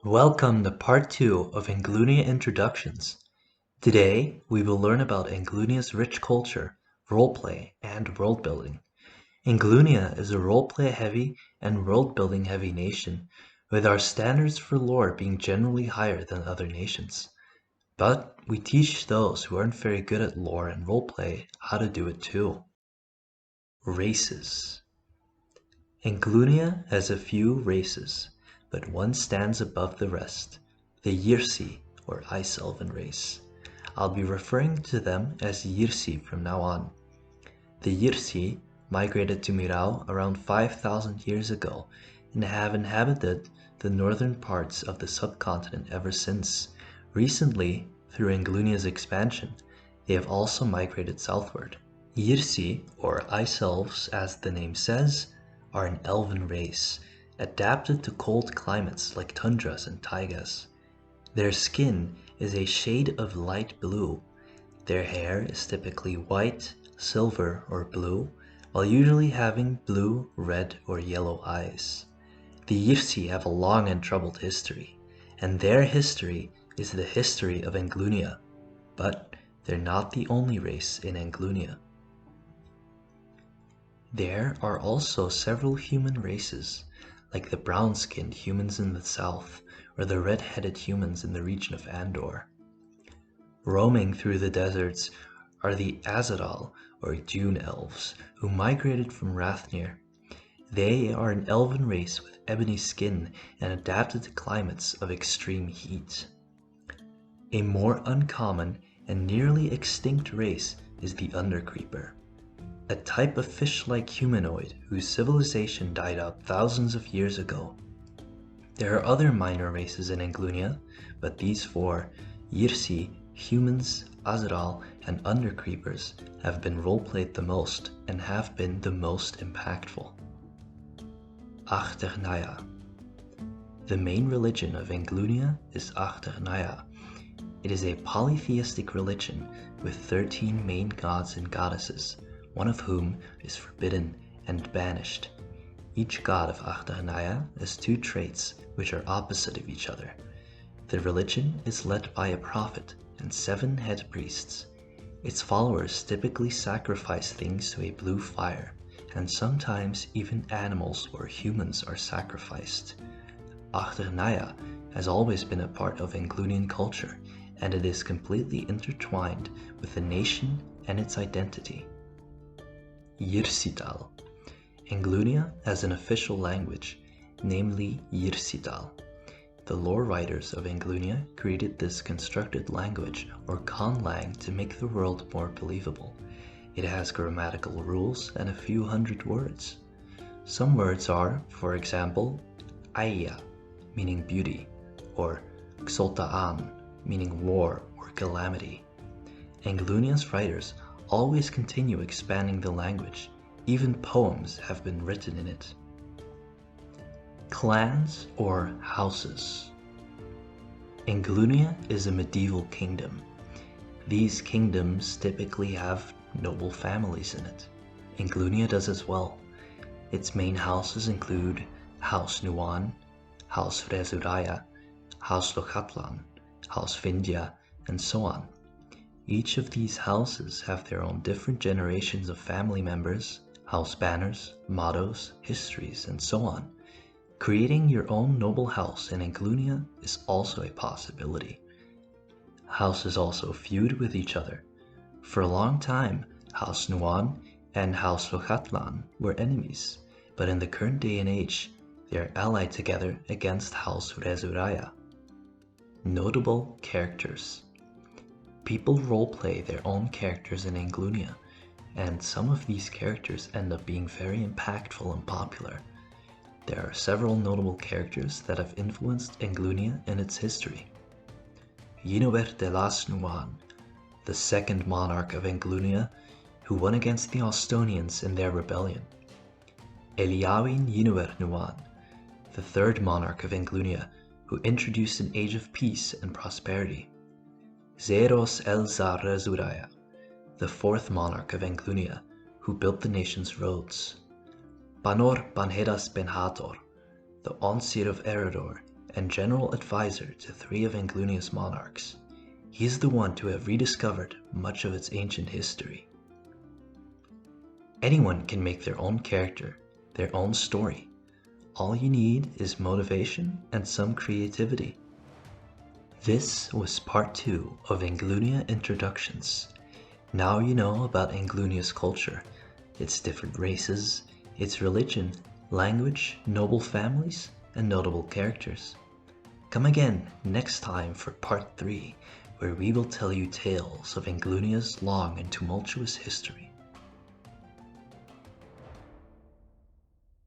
Welcome to part 2 of Anglunia Introductions. Today, we will learn about Anglunia's rich culture, roleplay, and world building. Anglunia is a roleplay heavy and world building heavy nation, with our standards for lore being generally higher than other nations. But we teach those who aren't very good at lore and roleplay how to do it too. Races. Anglunia has a few races, but one stands above the rest, the Yirsi, or Ice Elven race. I'll be referring to them as Yirsi from now on. The Yirsi migrated to Mirau around 5,000 years ago and have inhabited the northern parts of the subcontinent ever since. Recently, through Anglunia's expansion, they have also migrated southward. Yirsi, or Ice Elves as the name says, are an elven race, adapted to cold climates like tundras and taigas. Their skin is a shade of light blue. Their hair is typically white, silver, or blue, while usually having blue, red, or yellow eyes. The Yirsi have a long and troubled history, and their history is the history of Anglunia, but they're not the only race in Anglunia. There are also several human races, like the brown-skinned humans in the south, or the red-headed humans in the region of Andor. Roaming through the deserts are the Azadal, or Dune Elves, who migrated from Rathnir. They are an elven race with ebony skin and adapted to climates of extreme heat. A more uncommon and nearly extinct race is the Undercreeper, a type of fish-like humanoid whose civilization died out thousands of years ago. There are other minor races in Anglunia, but these four, Yirsi, humans, Azadal, and Undercreepers, have been roleplayed the most and have been the most impactful. Achternaya. The main religion of Anglunia is Achternaya. It is a polytheistic religion with 13 main gods and goddesses, one of whom is forbidden and banished. Each god of Achternaya has two traits which are opposite of each other. The religion is led by a prophet and 7 head priests. Its followers typically sacrifice things to a blue fire, and sometimes even animals or humans are sacrificed. Achternaya has always been a part of Anglunian culture, and it is completely intertwined with the nation and its identity. Yirsital. Anglunia has an official language, namely Yirsital. The lore writers of Anglunia created this constructed language, or conlang, to make the world more believable. It has grammatical rules and a few hundred words. Some words are, for example, Aya, meaning beauty, or Xoltaan, meaning war or calamity. Anglunia's writers always continue expanding the language. Even poems have been written in it. Clans or houses. Anglunia is a medieval kingdom. These kingdoms typically have noble families in it. Anglunia does as well. Its main houses include House Nuan, House Rezuraya, House Lochaplan, House Vindhya, and so on. Each of these houses have their own different generations of family members, house banners, mottos, histories, and so on. Creating your own noble house in Anglunia is also a possibility. Houses also feud with each other. For a long time, House Nuan and House Lochaplan were enemies, but in the current day and age, they are allied together against House Rezuraya. Notable characters. People roleplay their own characters in Anglunia, and some of these characters end up being very impactful and popular. There are several notable characters that have influenced Anglunia in its history. Yinubert de las Nuan, the second monarch of Anglunia, who won against the Austonians in their rebellion. Eliawin Yinubert Nuan, the third monarch of Anglunia, who introduced an age of peace and prosperity. Zeros Elzar Rezuraya, the fourth monarch of Anglunia, who built the nation's roads. Banor Banhedas Ben Hator, the Onsir of Eredor and general advisor to 3 of Anglunia's monarchs. He is the one to have rediscovered much of its ancient history. Anyone can make their own character, their own story. All you need is motivation and some creativity. This was part 2 of Anglunia Introductions. Now you know about Anglunia's culture, its different races, its religion, language, noble families, and notable characters. Come again next time for part 3, where we will tell you tales of Anglunia's long and tumultuous history.